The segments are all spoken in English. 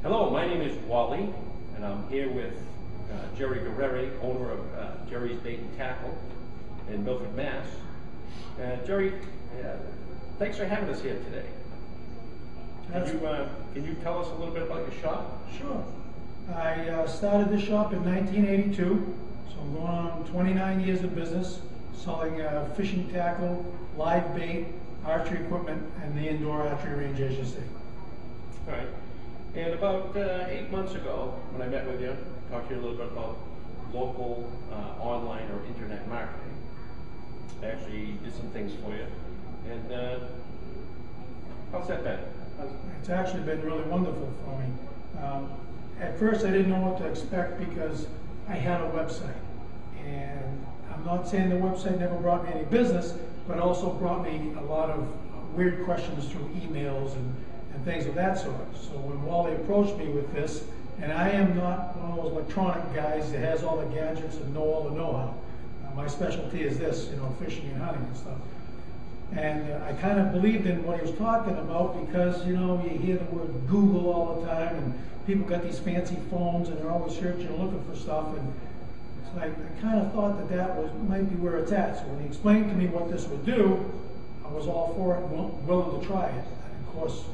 Hello, my name is Wally, and I'm here with Gareri, owner of Jerry's Bait and Tackle in Milford, Mass. Jerry, thanks for having us here today. Can you tell us a little bit about your shop? Sure. I started this shop in 1982, so I'm going on 29 years of business, selling fishing tackle, live bait, archery equipment, and the indoor archery range, as you see. All right. And about 8 months ago, when I met with you, talked to you a little bit about local online or internet marketing. I actually did some things for you. And how's that been? It's actually been really wonderful for me. At first I didn't know what to expect because I had a website. And I'm not saying the website never brought me any business, but also brought me a lot of weird questions through emails and things of that sort. So when Wally approached me with this, and I am not one of those electronic guys that has all the gadgets and know all the know-how. My specialty is this, fishing and hunting and stuff. And I kind of believed in what he was talking about because, you hear the word Google all the time, and people got these fancy phones and they're always searching and looking for stuff. And so I kind of thought that might be where it's at. So when he explained to me what this would do, I was all for it, willing to try it. And of course,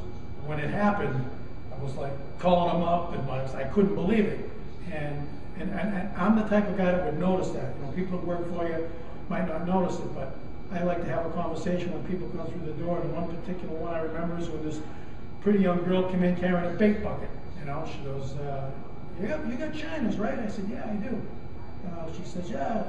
when it happened, I was like calling him up, and I couldn't believe it. And I'm the type of guy that would notice that. People that work for you might not notice it, but I like to have a conversation when people come through the door. And one particular one I remember is when this pretty young girl came in carrying a bait bucket. She goes, you got Chinas, right? I said, yeah, I do. She says, yeah,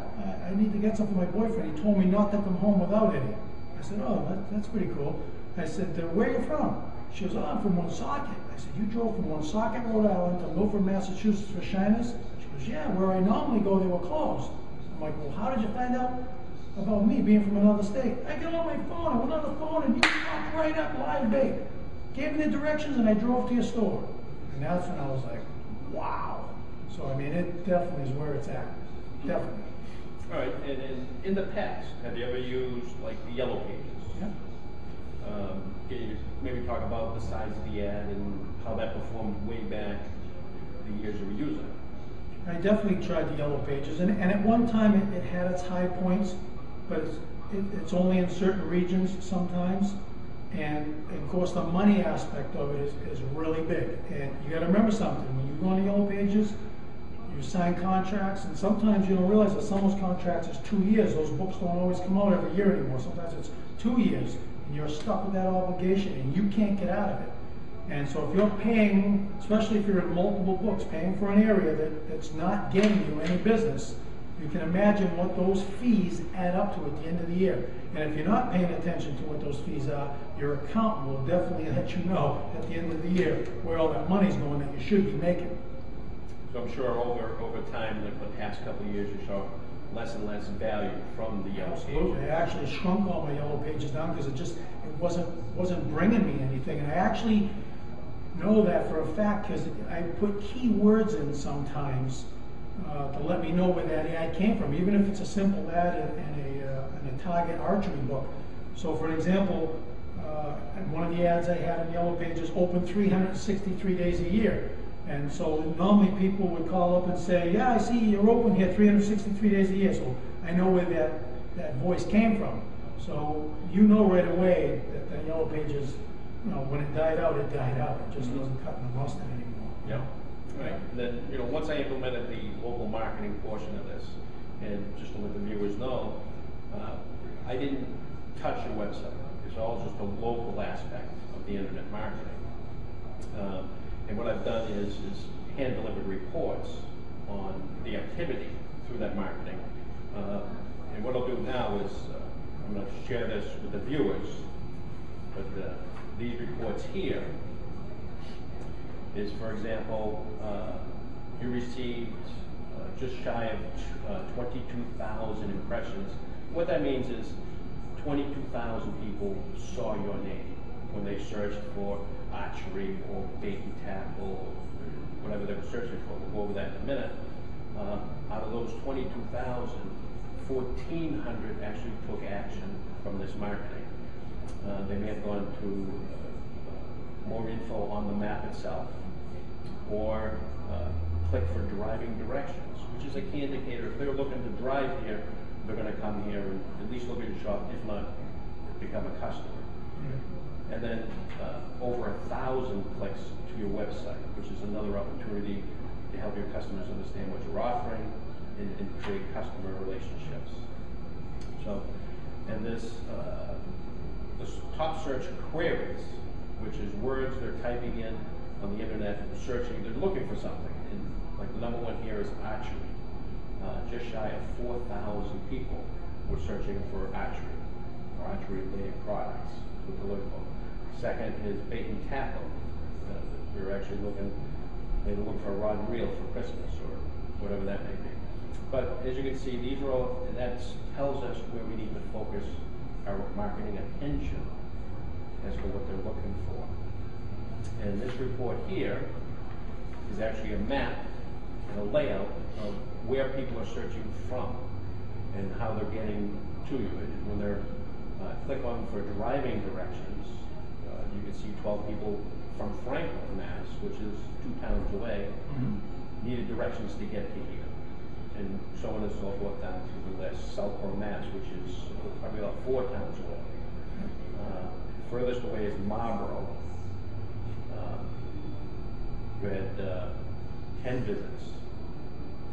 I need to get some for my boyfriend. He told me not to come home without any. I said, oh, that's pretty cool. I said, where are you from? She goes, oh, I'm from Woonsocket. I said, you drove from Woonsocket, Rhode Island to Milford, Massachusetts for Chinas? She goes, yeah, where I normally go, they were closed. I'm like, well, how did you find out about me being from another state? I got on my phone, I went on the phone, and you popped right up live bait. Gave me the directions, and I drove to your store. And that's when I was like, wow. So, it definitely is where it's at. Definitely. All right, and in the past, have you ever used, the Yellow Pages? Yeah. Can you maybe talk about the size of the ad and how that performed way back the years you were using it? I definitely tried the Yellow Pages, and at one time it had its high points, but it's only in certain regions sometimes. And of course, the money aspect of it is really big. And you got to remember something: when you go on the Yellow Pages, you sign contracts, and sometimes you don't realize that some of those contracts is 2 years. Those books don't always come out every year anymore. Sometimes it's 2 years, and you're stuck with that obligation, and you can't get out of it. And so if you're paying, especially if you're in multiple books, paying for an area that's not getting you any business, you can imagine what those fees add up to at the end of the year. And if you're not paying attention to what those fees are, your accountant will definitely let you know at the end of the year where all that money's going that you should be making. So I'm sure over time, the past couple of years, you saw less and less value from the Yellow Pages. Absolutely. I actually shrunk all my Yellow Pages down because it wasn't bringing me anything. And I actually know that for a fact because I put keywords in sometimes to let me know where that ad came from, even if it's a simple ad in a target archery book. So for an example, one of the ads I had in Yellow Pages open 363 days a year. And so normally people would call up and say, yeah, I see you're open here 363 days a year. So I know where that voice came from. So you know right away that the Yellow Pages, when it died out, it died out. It just wasn't cutting the mustard anymore. Yeah. Right. And then, once I implemented the local marketing portion of this, and just to let the viewers know, I didn't touch your website. It's all just a local aspect of the internet marketing. And what I've done is hand-delivered reports on the activity through that marketing. And what I'll do now is I'm going to share this with the viewers. But these reports here is, for example, you received just shy of 22,000 impressions. What that means is 22,000 people saw your name when they searched for archery or bait and tackle or whatever they were searching for. We'll go over that in a minute. Out of those 22,000, 1,400 actually took action from this marketing. They may have gone to more info on the map itself. or click for driving directions, which is a key indicator. If they're looking to drive here, they're going to come here and at least look at your shop, if not become a customer. And then over 1,000 clicks to your website, which is another opportunity to help your customers understand what you're offering and create customer relationships. So, and this top search queries, which is words they're typing in on the internet, searching, they're looking for something. And like the number one here is archery. Just shy of 4,000 people were searching for archery or archery-related products with the look for. Second is bait and tackle. We're actually looking, maybe looking for a rod and reel for Christmas or whatever that may be. But as you can see, these are all, and that tells us where we need to focus our marketing attention as to what they're looking for. And this report here is actually a map and a layout of where people are searching from and how they're getting to you. When they're click on for driving directions, you can see 12 people from Franklin, Mass, which is 2 towns away, needed directions to get to here. And so on and so forth down to the list. Southborough, Mass, which is probably about 4 towns away. Furthest away is Marlborough. You had 10 visits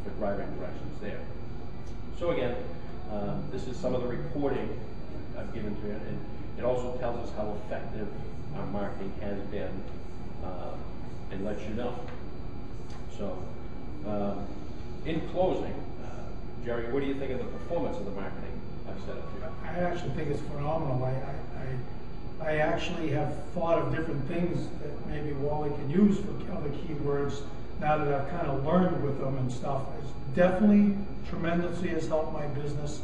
for driving directions there. So again, this is some of the reporting I've given to you, and it also tells us how effective our marketing has been, and lets you know. So, in closing, Jerry, what do you think of the performance of the marketing I've set up here? I actually think it's phenomenal. I actually have thought of different things that maybe Wally could use for other keywords now that I've kind of learned with them and stuff. It's definitely tremendously has helped my business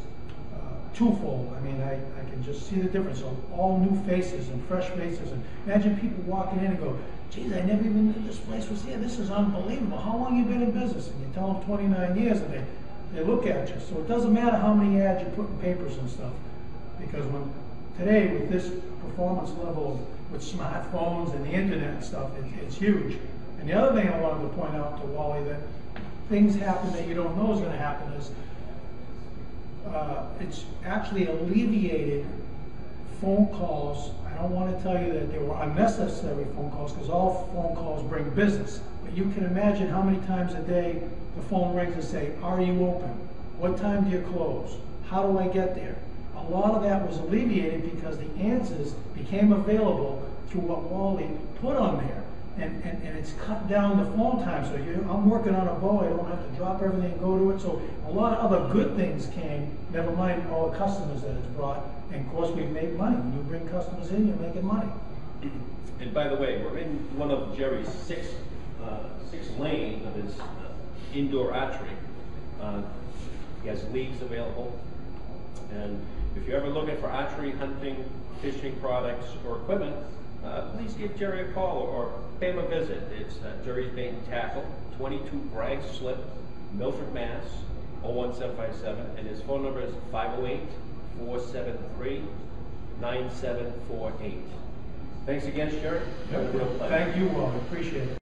twofold. I mean, I can just see the difference. So all new faces and fresh faces. And imagine people walking in and go, geez, I never even knew this place was here. This is unbelievable. How long have you been in business? And you tell them 29 years and they look at you. So it doesn't matter how many ads you put in papers and stuff. Because when today with this performance level with smartphones and the internet and stuff, it's huge. And the other thing I wanted to point out to Wally, that things happen that you don't know is going to happen, is it's actually alleviated phone calls. I don't want to tell you that they were unnecessary phone calls, because all phone calls bring business. But you can imagine how many times a day the phone rings and say, are you open? What time do you close? How do I get there? A lot of that was alleviated because the answers became available through what Wally put on there. And it's cut down the phone time. So I'm working on a bow, I don't have to drop everything and go to it. So a lot of other good things came, never mind all the customers that it's brought. And of course, we've made money. When you bring customers in, you're making money. And by the way, we're in one of Jerry's six lanes of his indoor archery. He has leagues available. And if you're ever looking for archery, hunting, fishing products, or equipment, please give Jerry a call or pay him a visit. It's Jerry's Bait and Tackle, 22 Bragg Slip, Milford, Mass. 01757, and his phone number is 508-473-9748. Thanks again, Jerry. Yep. Thank you, Wally. Appreciate it.